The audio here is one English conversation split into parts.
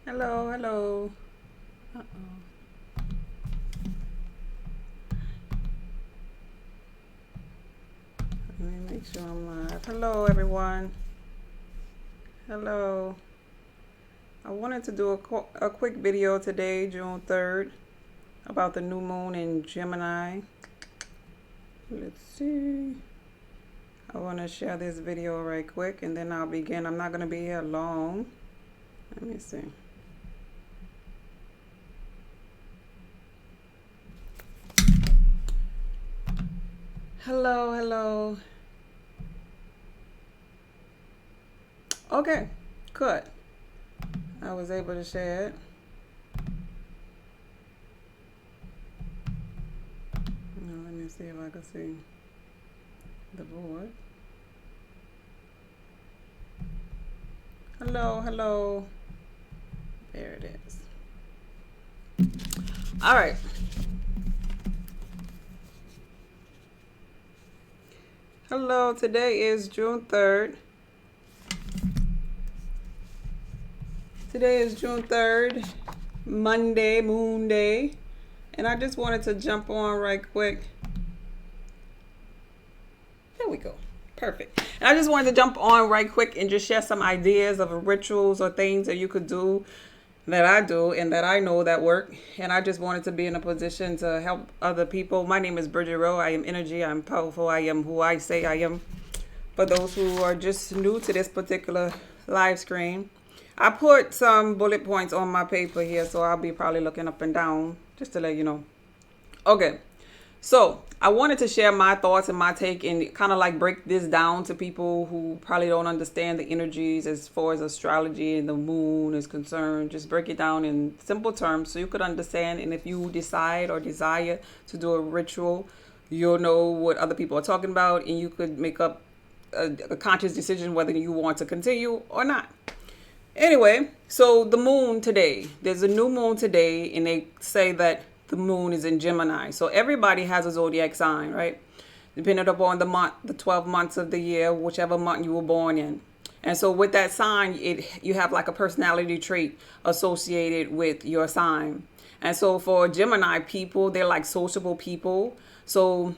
Hello, hello. Uh-oh. Let me make sure I'm live. Hello, everyone. Hello. I wanted to do a quick video today, June 3rd, about the new moon in Gemini. Let's see. I want to share this video right quick and then I'll begin. I'm not going to be here long. Let me see. Hello, hello. Okay, good. I was able to share it. Now, let me see if I can see the board. Hello, hello. There it is. All right. Hello, today is June 3rd. Today is June 3rd, Monday, Moon Day. And I just wanted to jump on right quick. There we go. Perfect. And I just wanted to jump on right quick and just share some ideas of rituals or things that you could do that I do and that I know that work. And I just wanted to be in a position to help other people. My name is Bridget Rowe. I am energy. I'm powerful. I am who I say I am. For those who are just new to this particular live stream, I put some bullet points on my paper here, so I'll be probably looking up and down just to let you know. Okay, so I wanted to share my thoughts and my take and kind of like break this down to people who probably don't understand the energies as far as astrology and the moon is concerned. Just break it down in simple terms so you could understand. And if you decide or desire to do a ritual, you'll know what other people are talking about and you could make up a conscious decision whether you want to continue or not. Anyway, so the moon today, there's a new moon today, and they say that the moon is in Gemini. So everybody has a zodiac sign, right? Depending upon the month, the 12 months of the year, whichever month you were born in. And so with that sign, you have like a personality trait associated with your sign. And so for Gemini people, they're like sociable people. So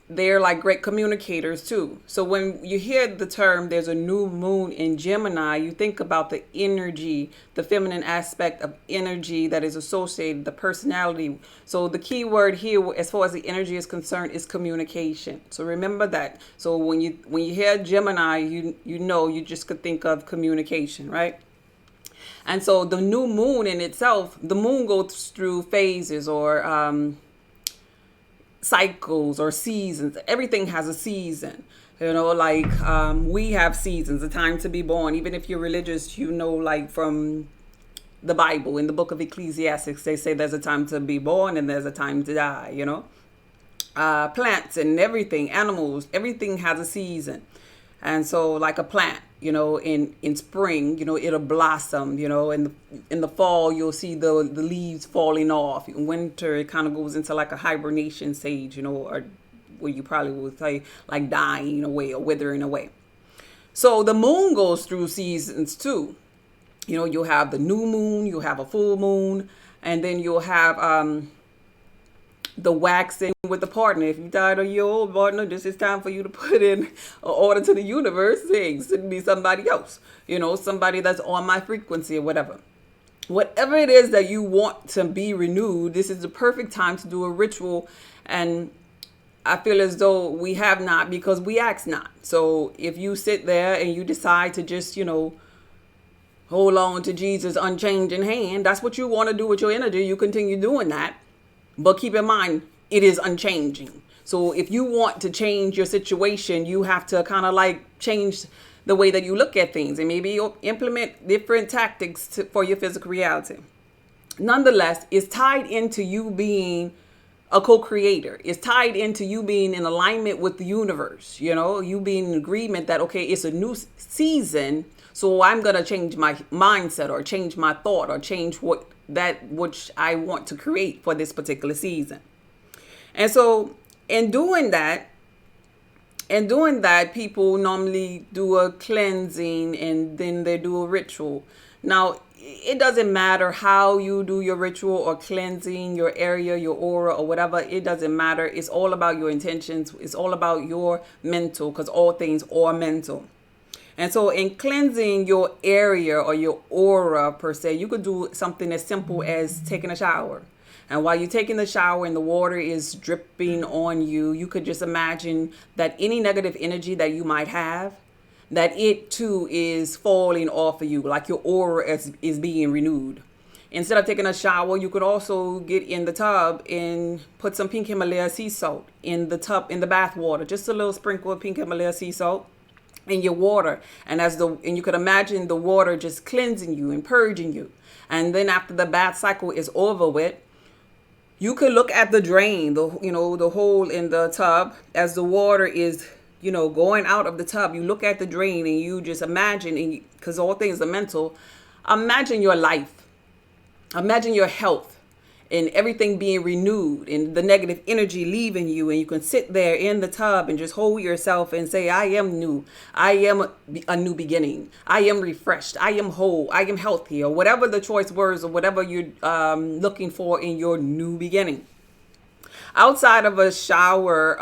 they're like great communicators too. So when you hear the term there's a new moon in Gemini, you think about the energy, the feminine aspect of energy that is associated, the personality. So the key word here as far as the energy is concerned is communication. So remember that. So when you hear Gemini, you know you just could think of communication, right? And so the new moon in itself, the moon goes through phases or cycles or seasons. Everything has a season, like we have seasons, a time to be born. Even if you're religious, like from the Bible, in the book of Ecclesiastes, they say there's a time to be born and there's a time to die. Plants and everything, animals, everything has a season. And so like a plant, in spring, it'll blossom, in the fall, you'll see the leaves falling off. In winter, it kind of goes into like a hibernation stage, or where you probably would say like dying away or withering away. So the moon goes through seasons too. You'll have the new moon, you'll have a full moon, and then you'll have, the waxing with the partner. If you tired of your old partner, this is time for you to put in an order to the universe. Hey, send me somebody else, somebody that's on my frequency or whatever. Whatever it is that you want to be renewed, this is the perfect time to do a ritual. And I feel as though we have not because we ask not. So if you sit there and you decide to just, hold on to Jesus' unchanging hand, that's what you want to do with your energy. You continue doing that. But keep in mind, it is unchanging. So if you want to change your situation, you have to kind of like change the way that you look at things and maybe you'll implement different tactics for your physical reality. Nonetheless, it's tied into you being a co-creator. It's tied into you being in alignment with the universe, you being in agreement that, okay, it's a new season. So I'm going to change my mindset or change my thought or change which I want to create for this particular season. And so in doing that, people normally do a cleansing and then they do a ritual. Now, it doesn't matter how you do your ritual or cleansing your area, your aura, or whatever. It doesn't matter. It's all about your intentions. It's all about your mental, because all things are mental. And so in cleansing your area or your aura per se, you could do something as simple as taking a shower. And while you're taking the shower and the water is dripping on you, you could just imagine that any negative energy that you might have, that it too is falling off of you, like your aura is being renewed. Instead of taking a shower, you could also get in the tub and put some pink Himalaya sea salt in the tub, in the bath water, just a little sprinkle of pink Himalaya sea salt in your water. And you could imagine the water just cleansing you and purging you. And then after the bath cycle is over with, you could look at the drain, the hole in the tub as the water is, going out of the tub. You look at the drain and you just imagine, because all things are mental, imagine your life, imagine your health and everything being renewed and the negative energy leaving you. And you can sit there in the tub and just hold yourself and say, I am new. I am a new beginning. I am refreshed. I am whole. I am healthy, or whatever the choice words or whatever you're looking for in your new beginning. Outside of a shower,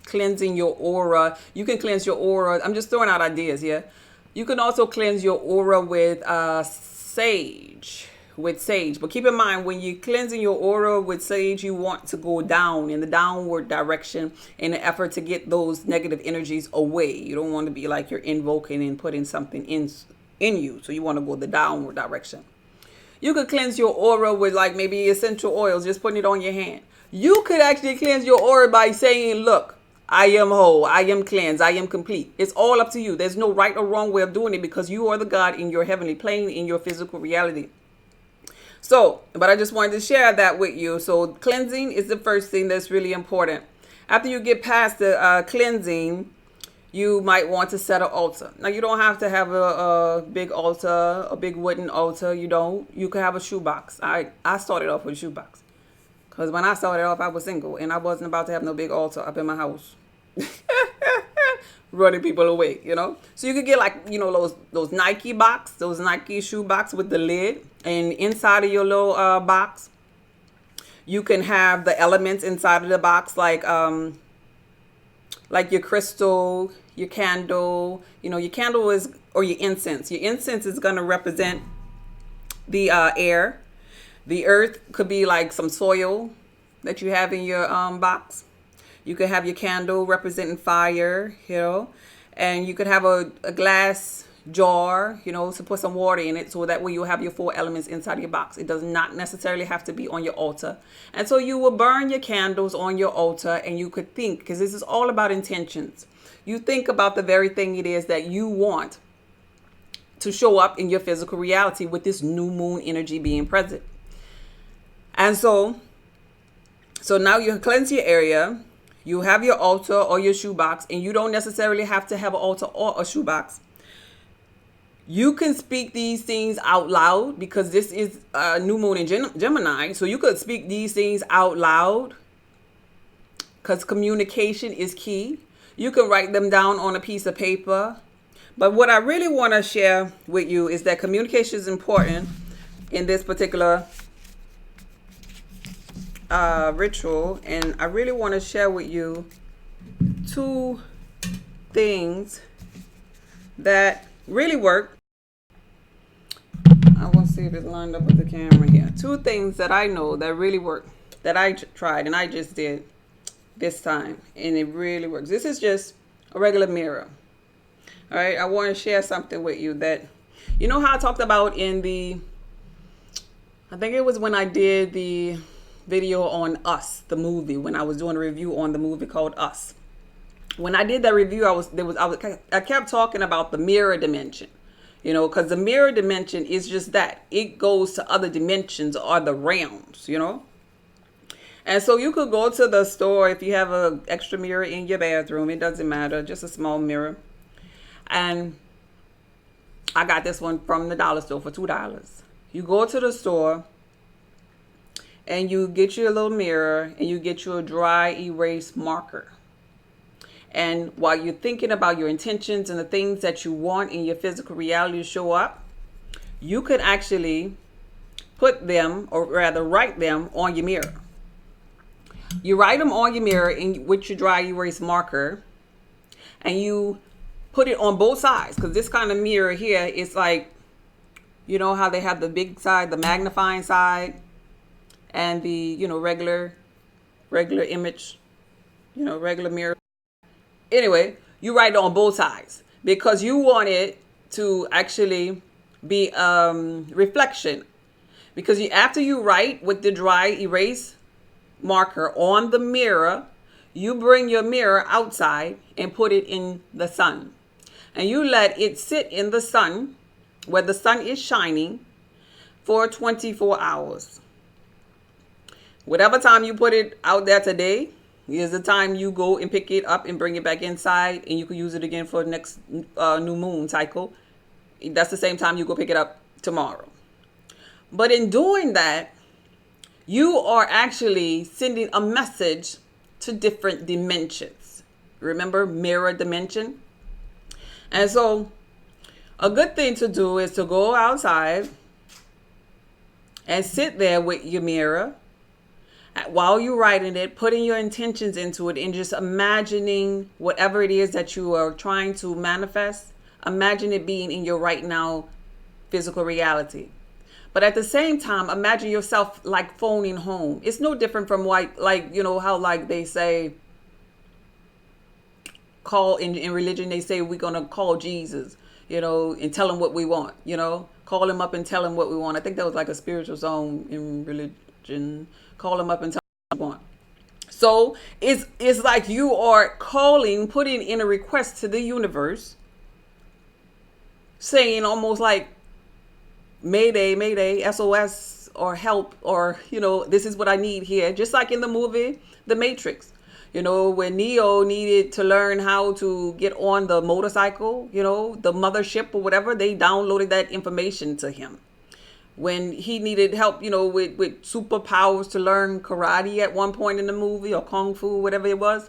cleansing your aura, you can cleanse your aura. I'm just throwing out ideas here. You can also cleanse your aura with sage. But keep in mind, when you're cleansing your aura with sage, you want to go down in the downward direction in an effort to get those negative energies away. You don't want to be like you're invoking and putting something in you. So you want to go the downward direction. You could cleanse your aura with like maybe essential oils, just putting it on your hand. You could actually cleanse your aura by saying, look, I am whole, I am cleansed, I am complete. It's all up to you. There's no right or wrong way of doing it, because you are the God in your heavenly plane, in your physical reality. So, but I just wanted to share that with you. So cleansing is the first thing that's really important. After you get past the cleansing, you might want to set an altar. Now, you don't have to have a big altar, a big wooden altar. You don't. You could have a shoebox. I started off with a shoebox, because when I started off, I was single and I wasn't about to have no big altar up in my house. Running people away, So you could get like, those Nike box, those Nike shoe box with the lid, and inside of your little box, you can have the elements inside of the box, like your crystal, your candle. Your candle is, or your incense. Your incense is going to represent the air. The earth could be like some soil that you have in your box. You could have your candle representing fire, and you could have a glass jar, to put some water in it, so that way you'll have your 4 elements inside your box. It does not necessarily have to be on your altar. And so you will burn your candles on your altar, and you could think, because this is all about intentions. You think about the very thing it is that you want to show up in your physical reality with this new moon energy being present. And so now you cleanse your area. You have your altar or your shoebox, and you don't necessarily have to have an altar or a shoebox. You can speak these things out loud, because this is a new moon in Gemini. So you could speak these things out loud, because communication is key. You can write them down on a piece of paper. But what I really want to share with you is that communication is important in this particular ritual, and I really want to share with you 2 things that really work. I want to see if it's lined up with the camera here. 2 things that I know that really work, that I tried and I just did this time, and it really works. This is just a regular mirror. All right, I want to share something with you that, how I talked about in I think it was when I did the video on Us, the movie, when I was doing a review on the movie called Us. When I did that review, I kept talking about the mirror dimension, because the mirror dimension is just that. It goes to other dimensions or the realms, And so you could go to the store if you have an extra mirror in your bathroom. It doesn't matter, just a small mirror. And I got this one from the dollar store for $2. You go to the store and you get your little mirror, and you get your dry erase marker. And while you're thinking about your intentions and the things that you want in your physical reality to show up, you could actually put them, or rather write them on your mirror. You write them on your mirror with your dry erase marker, and you put it on both sides, because this kind of mirror here is like, you know how they have the big side, the magnifying side, and the, you know, regular image, you know, regular mirror. Anyway, you write it on both sides because you want it to actually be reflection. Because after you write with the dry erase marker on the mirror, you bring your mirror outside and put it in the sun. And you let it sit in the sun where the sun is shining for 24 hours. Whatever time you put it out there today is the time you go and pick it up and bring it back inside, and you can use it again for the next new moon cycle. That's the same time you go pick it up tomorrow. But in doing that, you are actually sending a message to different dimensions. Remember, mirror dimension? And so a good thing to do is to go outside and sit there with your mirror while you're writing it, putting your intentions into it, and just imagining whatever it is that you are trying to manifest. Imagine it being in your right now physical reality. But at the same time, imagine yourself like phoning home. It's no different from like you know how like they say, call in religion, they say we're going to call Jesus, you know, and tell him what we want, you know, call him up and tell him what we want. I think that was like a spiritual song in religion. Call him up and tell him what we want. So it's like you are calling, putting in a request to the universe, saying almost like, Mayday, Mayday, SOS, or help, or, you know, this is what I need here. Just like in the movie, The Matrix, you know, when Neo needed to learn how to get on the motorcycle, you know, the mothership or whatever, they downloaded that information to him. When he needed help, you know, with superpowers to learn karate at one point in the movie, or kung fu, whatever it was,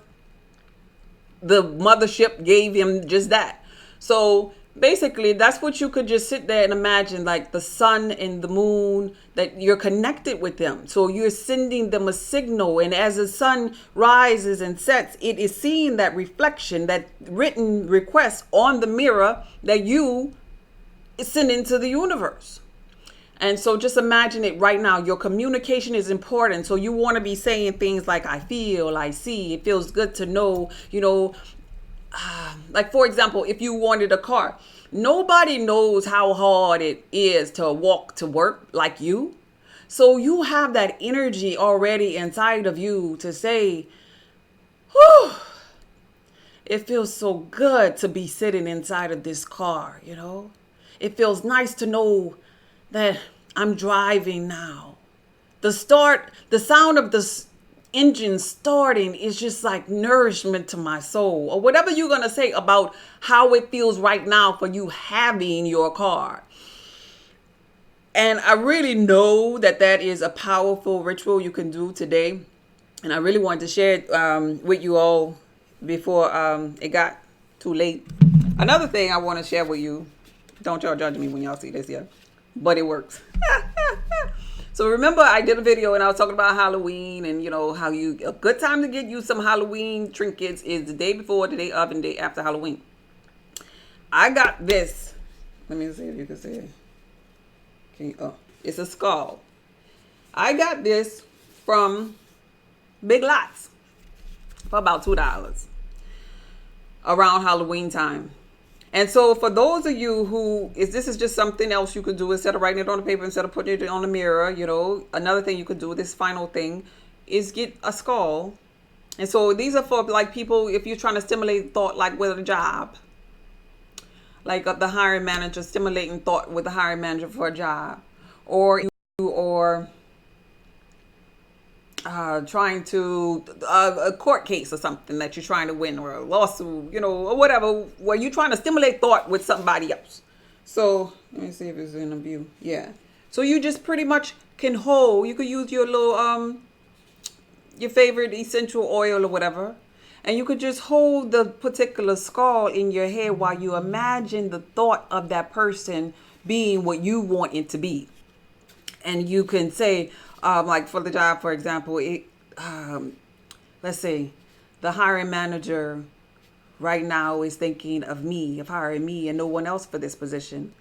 the mothership gave him just that. So basically, that's what you could just sit there and imagine, like the sun and the moon, that you're connected with them. So you're sending them a signal. And as the sun rises and sets, it is seeing that reflection, that written request on the mirror that you send into the universe. And so just imagine it right now. Your communication is important. So you want to be saying things like, I feel, I see, it feels good to know, you know, like, for example, if you wanted a car, nobody knows how hard it is to walk to work like you. So you have that energy already inside of you to say, whew, it feels so good to be sitting inside of this car, you know. It feels nice to know that I'm driving now. The sound of the engine starting is just like nourishment to my soul, or whatever you're going to say about how it feels right now for you having your car. And I really know that that is a powerful ritual you can do today. And I really wanted to share it with you all before it got too late. Another thing I want to share with you, don't y'all judge me when y'all see this, yeah, but it works. So remember, I did a video and I was talking about Halloween, and you know how a good time to get you some Halloween trinkets is the day before, the day of, and the day after Halloween. I got this. Let me see if you can see it. It's a skull. I got this from Big Lots for about $2 around Halloween time. And so for those of you who, this is just something else you could do instead of writing it on the paper, instead of putting it on the mirror, you know, another thing you could do, this final thing, is get a skull. And so these are for like people, if you're trying to stimulate thought, like with a job, like the hiring manager, stimulating thought with the hiring manager for a job, or trying to a court case or something that you're trying to win, or a lawsuit, you know, or whatever, where you're trying to stimulate thought with somebody else. So let me see if it's in a view. Yeah. So you just pretty much can hold. You could use your little your favorite essential oil or whatever, and you could just hold the particular skull in your head while you imagine the thought of that person being what you want it to be. And you can say, like for the job, for example, let's say the hiring manager right now is thinking of me, of hiring me and no one else for this position.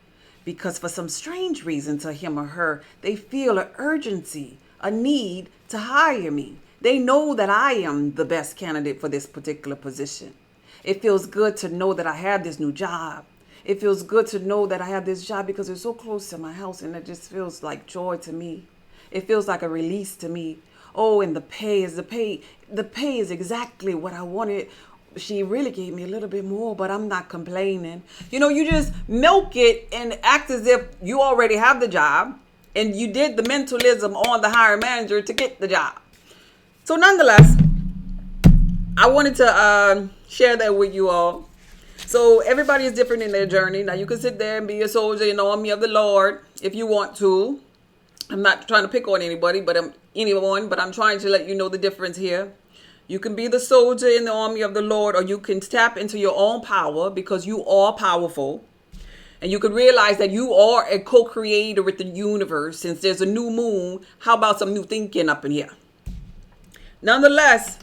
Because for some strange reason to him or her, they feel an urgency, a need to hire me. They know that I am the best candidate for this particular position. It feels good to know that I have this new job. It feels good to know that I have this job because it's so close to my house, and it just feels like joy to me. It feels like a release to me. Oh, and the pay is exactly what I wanted. She really gave me a little bit more, but I'm not complaining. You just milk it and act as if you already have the job and you did the mentalism on the hiring manager to get the job. So nonetheless, I wanted to share that with you all. So everybody is different in their journey. Now you can sit there and be a soldier in the army of the Lord if you want to. I'm not trying to pick on anybody, but I'm trying to let you know the difference here. You can be the soldier in the army of the Lord, or you can tap into your own power because you are powerful. And you can realize that you are a co-creator with the universe. Since there's a new moon, how about some new thinking up in here? Nonetheless,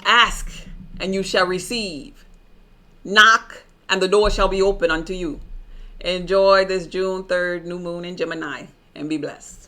ask and you shall receive. Knock and the door shall be open unto you. Enjoy this June 3rd new moon in Gemini and be blessed.